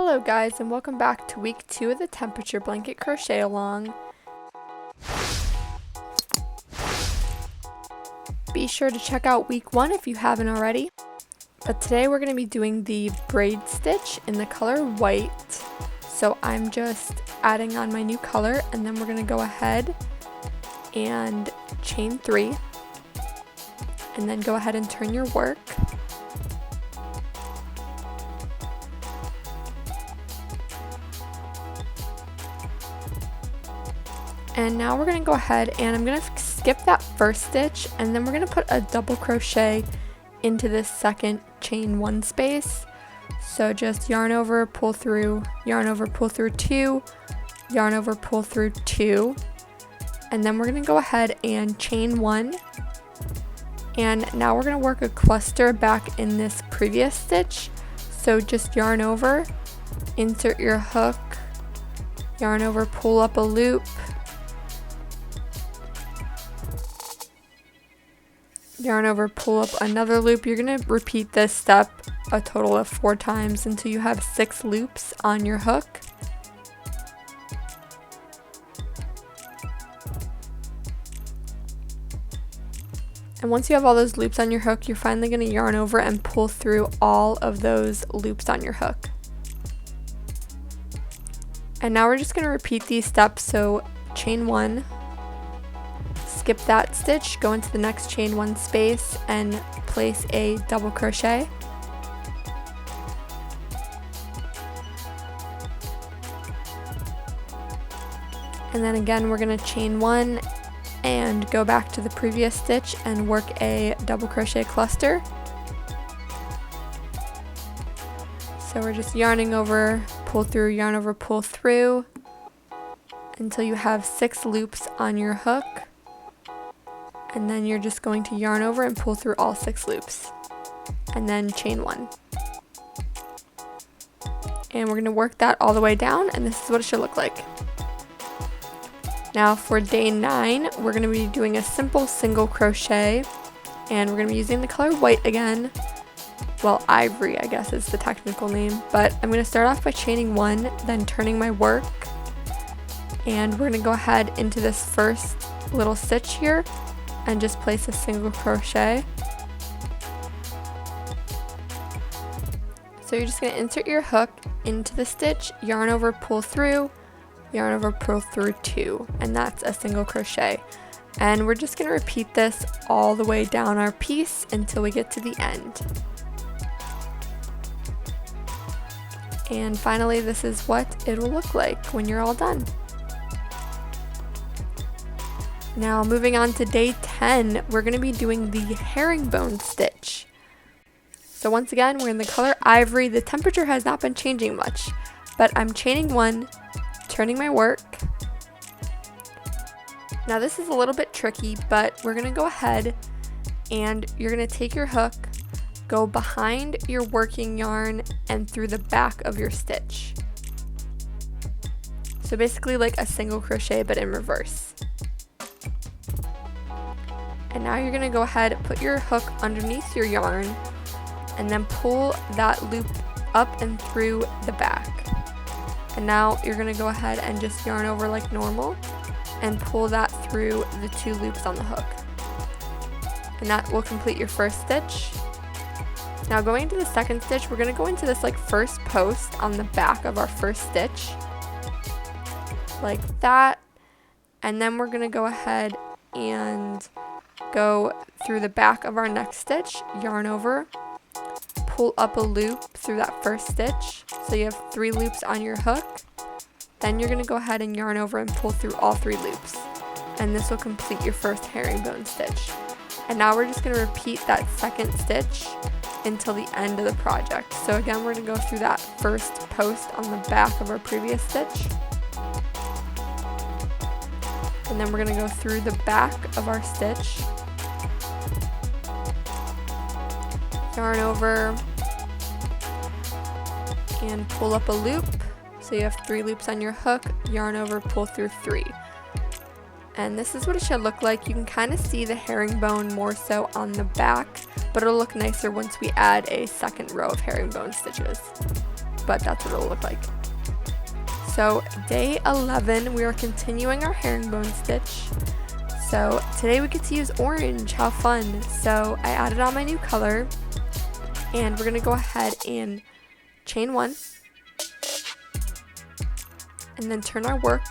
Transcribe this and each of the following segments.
Hello guys, and welcome back to week 2 of the temperature blanket crochet along. Be sure to check out week 1 if you haven't already. But today we're going to be doing the braid stitch in the color white. So I'm just adding on my new color, and then we're going to go ahead and chain 3 and then go ahead and turn your work. And now we're going to go ahead and I'm going to skip that first stitch, and then we're going to put a double crochet into this second chain 1 space. So just yarn over, pull through, yarn over, pull through 2, yarn over, pull through 2, and then we're going to go ahead and chain 1. And now we're going to work a cluster back in this previous stitch. So just yarn over, insert your hook, yarn over, pull up a loop, yarn over, pull up another loop. You're going to repeat this step a total of 4 times until you have 6 loops on your hook. And once you have all those loops on your hook, you're finally going to yarn over and pull through all of those loops on your hook. And now we're just going to repeat these steps. So chain 1, skip that stitch, go into the next chain 1 space and place a double crochet. And then again we're going to chain 1 and go back to the previous stitch and work a double crochet cluster. So we're just yarning over, pull through, yarn over, pull through until you have 6 loops on your hook. And then you're just going to yarn over and pull through all 6 loops. And then chain 1. And we're going to work that all the way down, and this is what it should look like. Now for day 9, we're going to be doing a simple single crochet, and we're going to be using the color white again. Well, ivory I guess is the technical name, but I'm going to start off by chaining 1, then turning my work, and we're going to go ahead into this first little stitch here and just place a single crochet. So you're just going to insert your hook into the stitch, yarn over, pull through, yarn over, pull through 2, and that's a single crochet. And we're just going to repeat this all the way down our piece until we get to the end. And finally, this is what it will look like when you're all done. Now moving on to day 10, we're going to be doing the herringbone stitch. So once again, we're in the color ivory. The temperature has not been changing much, but I'm chaining 1, turning my work. Now this is a little bit tricky, but we're going to go ahead and you're going to take your hook, go behind your working yarn and through the back of your stitch. So basically like a single crochet but in reverse. And now you're going to go ahead, put your hook underneath your yarn, and then pull that loop up and through the back. And now you're going to go ahead and just yarn over like normal and pull that through the 2 loops on the hook. And that will complete your first stitch. Now going into the second stitch, we're going to go into this like first post on the back of our first stitch. Like that. And then we're going to go ahead and go through the back of our next stitch, yarn over, pull up a loop through that first stitch, so you have 3 loops on your hook. Then you're going to go ahead and yarn over and pull through all 3 loops, and this will complete your first herringbone stitch. And now we're just going to repeat that second stitch until the end of the project. So again, we're going to go through that first post on the back of our previous stitch, and then we're going to go through the back of our stitch, yarn over and pull up a loop, so you have 3 loops on your hook, yarn over, pull through 3. And this is what it should look like. You can kind of see the herringbone more so on the back, but it'll look nicer once we add a second row of herringbone stitches. but that's what it'll look like. So day 11, we are continuing our herringbone stitch. So today we get to use orange. How fun. So I added on my new color, and we're going to go ahead and chain 1 and then turn our work.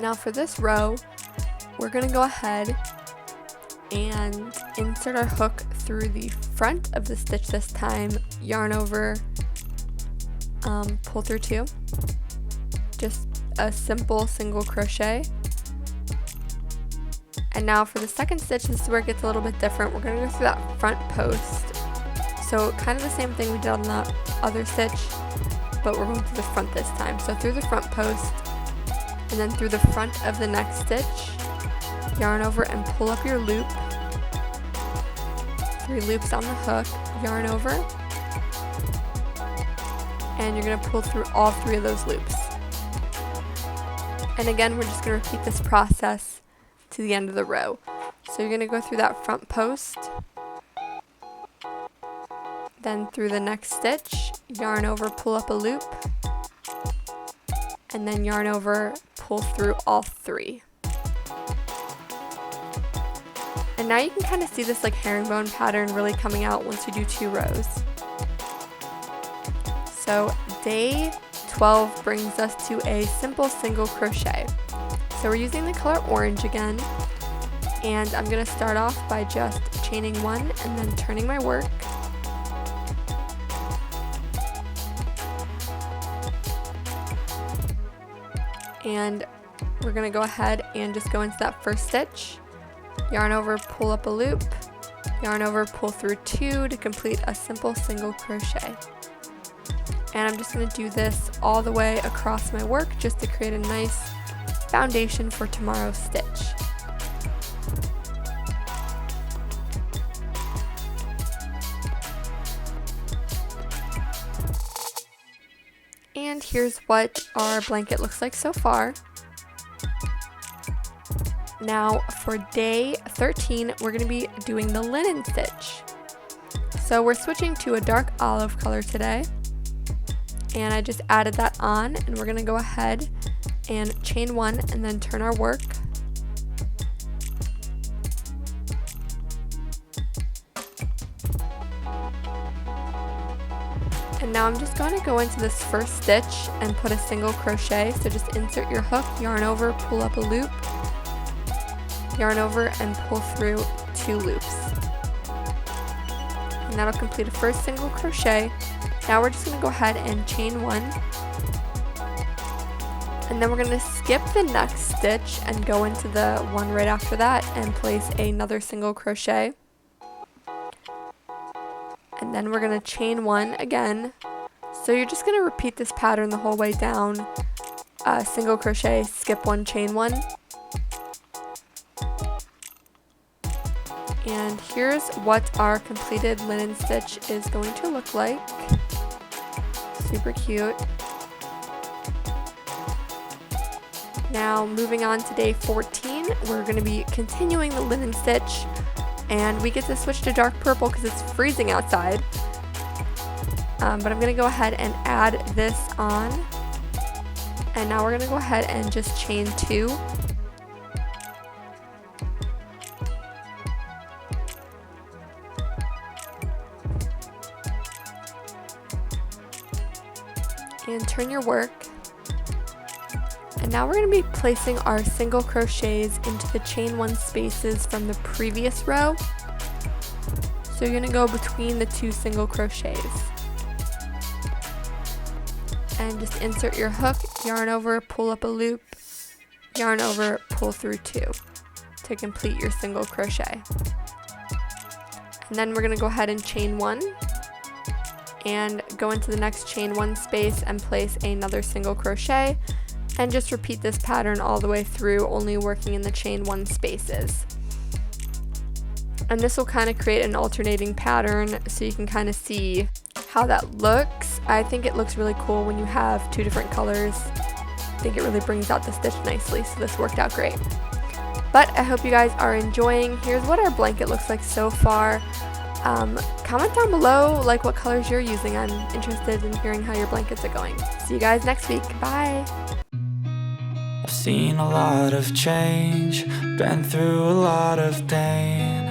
Now for this row, we're going to go ahead and insert our hook through the front of the stitch this time, yarn over, pull through 2, just a simple single crochet. And now for the second stitch, this is where it gets a little bit different. We're going to go through that front post, so kind of the same thing we did on the other stitch, but we're going through the front this time. So through the front post, and then through the front of the next stitch, yarn over and pull up your loop, 3 loops on the hook, yarn over, and you're going to pull through all 3 of those loops. And again, we're just going to repeat this process to the end of the row. So you're going to go through that front post, then through the next stitch, yarn over, pull up a loop, and then yarn over, pull through all 3. And now you can kind of see this like herringbone pattern really coming out once you do 2 rows. So day 12 brings us to a simple single crochet. So we're using the color orange again, and I'm going to start off by just chaining 1 and then turning my work. And we're going to go ahead and just go into that first stitch, yarn over, pull up a loop, yarn over, pull through 2 to complete a simple single crochet. And I'm just going to do this all the way across my work just to create a nice foundation for tomorrow's stitch. And here's what our blanket looks like so far. Now for day 13, we're going to be doing the linen stitch. So we're switching to a dark olive color today, and I just added that on, and we're going to go ahead and chain 1 and then turn our work. And now I'm just going to go into this first stitch and put a single crochet. So just insert your hook, yarn over, pull up a loop, yarn over, and pull through 2 loops. And that'll complete a first single crochet. Now we're just going to go ahead and chain 1. And then we're going to skip the next stitch and go into the one right after that and place another single crochet. And then we're going to chain 1 again. So you're just going to repeat this pattern the whole way down. Single crochet, skip 1, chain 1. And here's what our completed linen stitch is going to look like. Super cute. Now moving on to day 14, we're going to be continuing the linen stitch, and we get to switch to dark purple because it's freezing outside. But I'm going to go ahead and add this on, and now we're going to go ahead and just chain 2. And turn your work. And now we're going to be placing our single crochets into the chain 1 spaces from the previous row. So you're going to go between the 2 single crochets. And just insert your hook, yarn over, pull up a loop, yarn over, pull through 2 to complete your single crochet. And then we're going to go ahead and chain 1 and go into the next chain 1 space and place another single crochet, and just repeat this pattern all the way through, only working in the chain 1 spaces. And this will kind of create an alternating pattern so you can kind of see how that looks. I think it looks really cool when you have 2 different colors. I think it really brings out the stitch nicely, so this worked out great. But I hope you guys are enjoying. Here's what our blanket looks like so far. comment down below like what colors you're using. I'm interested in hearing how your blankets are going. See you guys next week. Bye. I've seen a lot of change, been through a lot of pain.